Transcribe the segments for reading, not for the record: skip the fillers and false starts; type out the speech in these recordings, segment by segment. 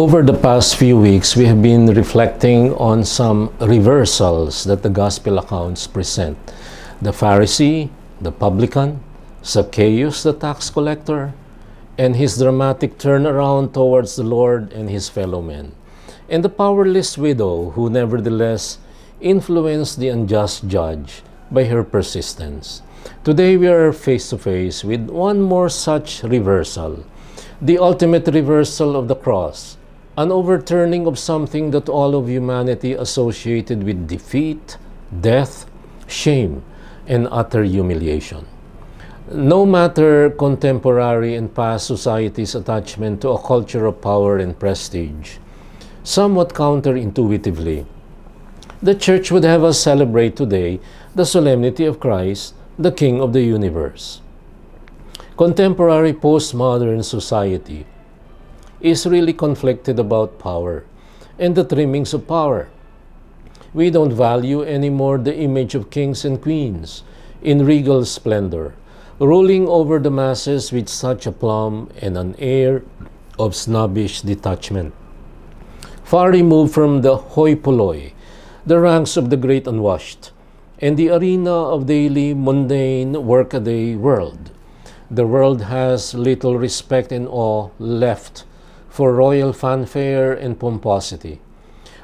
Over the past few weeks, we have been reflecting on some reversals that the Gospel accounts present. The Pharisee, the publican, Zacchaeus, the tax collector, and his dramatic turnaround towards the Lord and his fellow men, and the powerless widow who nevertheless influenced the unjust judge by her persistence. Today we are face to face with one more such reversal, the ultimate reversal of the cross, an overturning of something that all of humanity associated with defeat, death, shame, and utter humiliation. No matter contemporary and past society's attachment to a culture of power and prestige, somewhat counterintuitively, the Church would have us celebrate today the solemnity of Christ, the King of the universe. Contemporary postmodern society is really conflicted about power and the trimmings of power. We don't value anymore the image of kings and queens in regal splendor, ruling over the masses with such aplomb and an air of snobbish detachment. Far removed from the hoi polloi, the ranks of the great unwashed, and the arena of daily mundane workaday world, the world has little respect and awe left for royal fanfare and pomposity.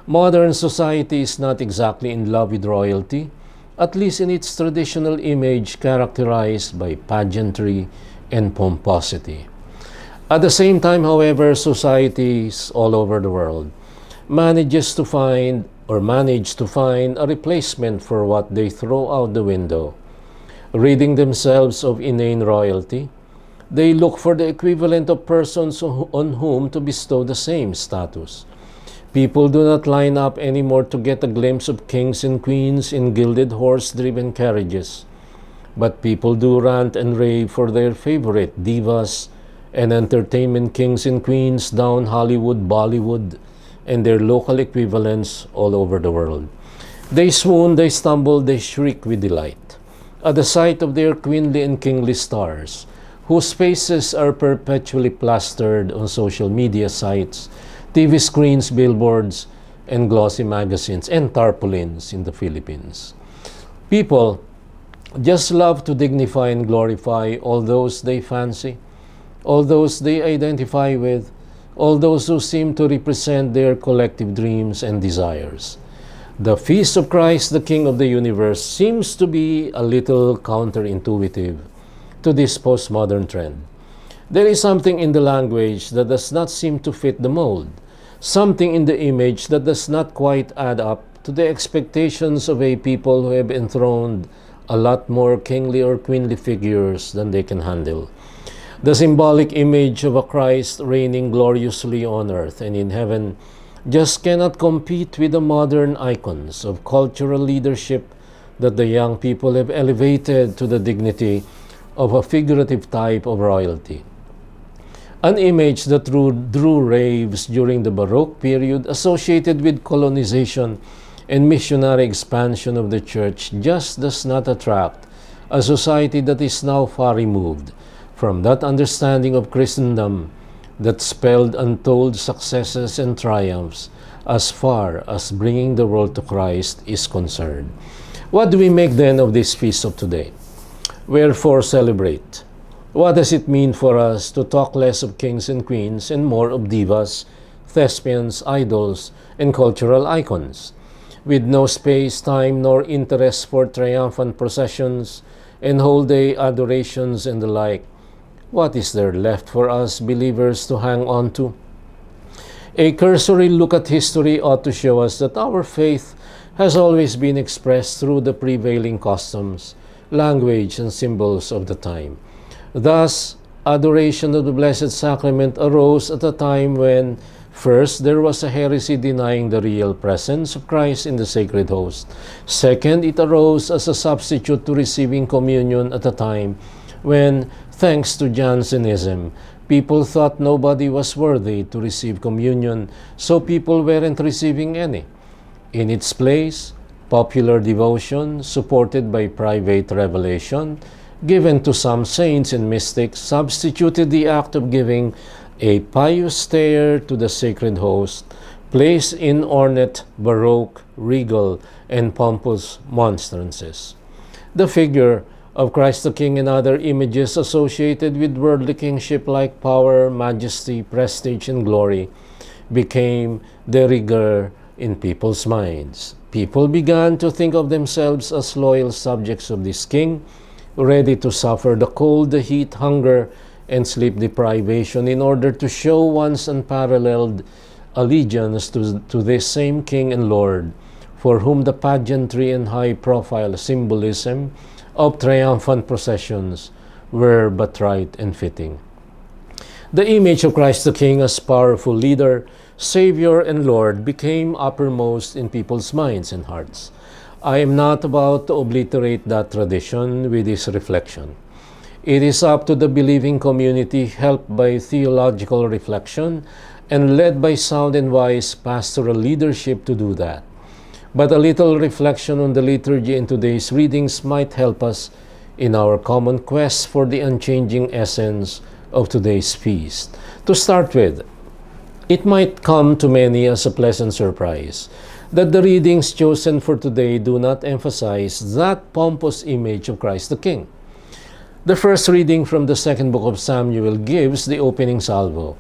Modern society is not exactly in love with royalty, at least in its traditional image characterized by pageantry and pomposity. At the same time, however, societies all over the world manage to find a replacement for what they throw out the window. Ridding themselves of inane royalty, they look for the equivalent of persons on whom to bestow the same status. People do not line up anymore to get a glimpse of kings and queens in gilded horse-driven carriages, but people do rant and rave for their favorite divas and entertainment kings and queens down Hollywood, Bollywood, and their local equivalents all over the world. They swoon, they stumble, they shriek with delight at the sight of their queenly and kingly stars, whose faces are perpetually plastered on social media sites, TV screens, billboards, and glossy magazines, and tarpaulins in the Philippines. People just love to dignify and glorify all those they fancy, all those they identify with, all those who seem to represent their collective dreams and desires. The Feast of Christ, the King of the universe, seems to be a little counterintuitive to this postmodern trend. There is something in the language that does not seem to fit the mold, something in the image that does not quite add up to the expectations of a people who have enthroned a lot more kingly or queenly figures than they can handle. The symbolic image of a Christ reigning gloriously on earth and in heaven just cannot compete with the modern icons of cultural leadership that the young people have elevated to the dignity of a figurative type of royalty. An image that drew raves during the Baroque period associated with colonization and missionary expansion of the Church just does not attract a society that is now far removed from that understanding of Christendom that spelled untold successes and triumphs as far as bringing the world to Christ is concerned. What do we make then of this feast of today? Wherefore celebrate? What does it mean for us to talk less of kings and queens and more of divas, thespians, idols, and cultural icons? With no space, time, nor interest for triumphant processions and whole-day adorations and the like, what is there left for us believers to hang on to? A cursory look at history ought to show us that our faith has always been expressed through the prevailing customs, language, and symbols of the time. Thus, adoration of the Blessed Sacrament arose at a time when, first, there was a heresy denying the real presence of Christ in the sacred host. Second, it arose as a substitute to receiving communion at a time when, thanks to Jansenism, people thought nobody was worthy to receive communion, so people weren't receiving any. In its place, popular devotion, supported by private revelation, given to some saints and mystics, substituted the act of giving a pious stair to the sacred host, placed in ornate, baroque, regal, and pompous monstrances. The figure of Christ the King and other images associated with worldly kingship like power, majesty, prestige, and glory became de rigueur in people's minds. People began to think of themselves as loyal subjects of this king, ready to suffer the cold, the heat, hunger, and sleep deprivation in order to show one's unparalleled allegiance to this same King and Lord, for whom the pageantry and high-profile symbolism of triumphant processions were but right and fitting. The image of Christ the King as powerful leader, Savior, and Lord became uppermost in people's minds and hearts. I am not about to obliterate that tradition with this reflection. It is up to the believing community, helped by theological reflection and led by sound and wise pastoral leadership, to do that. But a little reflection on the liturgy in today's readings might help us in our common quest for the unchanging essence of today's feast. To start with, it might come to many as a pleasant surprise that the readings chosen for today do not emphasize that pompous image of Christ the King. The first reading from the second book of Samuel gives the opening salvo.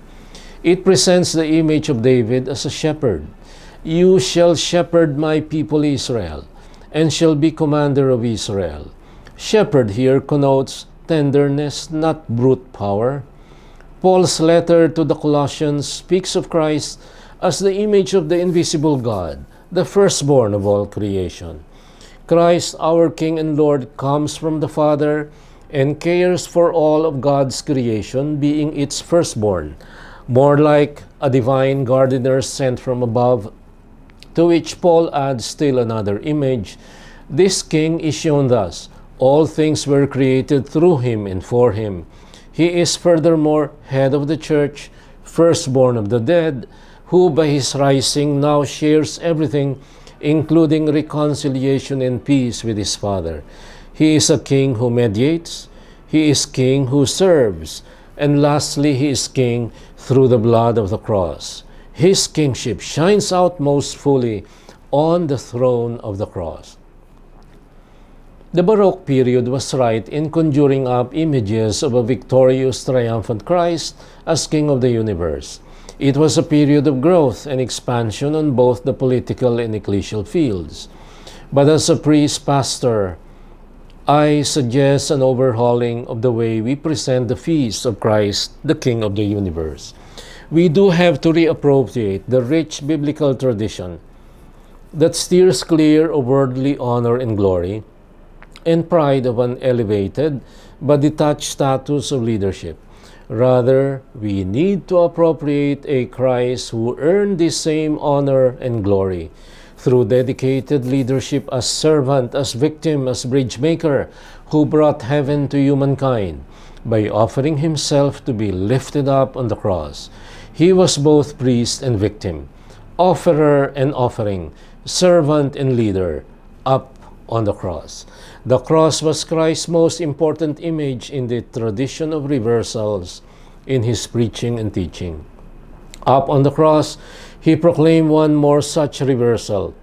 It presents the image of David as a shepherd. You shall shepherd my people Israel, and shall be commander of Israel. Shepherd here connotes tenderness, not brute power. Paul's letter to the Colossians speaks of Christ as the image of the invisible God, the firstborn of all creation. Christ, our King and Lord, comes from the Father and cares for all of God's creation, being its firstborn, more like a divine gardener sent from above, to which Paul adds still another image. This King is shown thus: all things were created through him and for him. He is furthermore head of the church, firstborn of the dead, who by his rising now shares everything, including reconciliation and peace with his Father. He is a king who mediates, he is king who serves, and lastly, he is king through the blood of the cross. His kingship shines out most fully on the throne of the cross. The Baroque period was right in conjuring up images of a victorious, triumphant Christ as King of the universe. It was a period of growth and expansion on both the political and ecclesial fields. But as a priest pastor, I suggest an overhauling of the way we present the feast of Christ, the King of the universe. We do have to reappropriate the rich biblical tradition that steers clear of worldly honor and glory and pride of an elevated but detached status of leadership. Rather, we need to appropriate a Christ who earned the same honor and glory through dedicated leadership as servant, as victim, as bridge maker, who brought heaven to humankind by offering himself to be lifted up on the cross. He was both priest and victim, offerer and offering, servant and leader, up on the cross. The cross was Christ's most important image in the tradition of reversals in his preaching and teaching. Up on the cross, he proclaimed one more such reversal.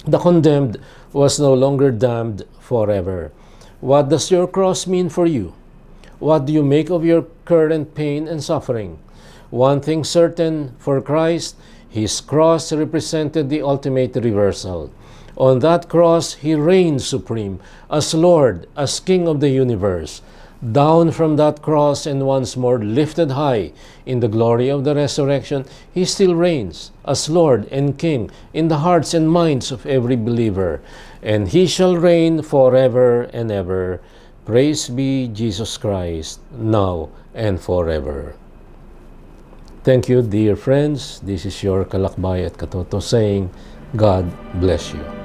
The condemned was no longer damned forever. What does your cross mean for you? What do you make of your current pain and suffering? One thing certain, for Christ, his cross represented the ultimate reversal. On that cross, he reigned supreme as Lord, as King of the universe. Down from that cross and once more lifted high in the glory of the resurrection, he still reigns as Lord and King in the hearts and minds of every believer. And he shall reign forever and ever. Praise be Jesus Christ, now and forever. Thank you, dear friends. This is your Kalakbay at Katoto saying, God bless you.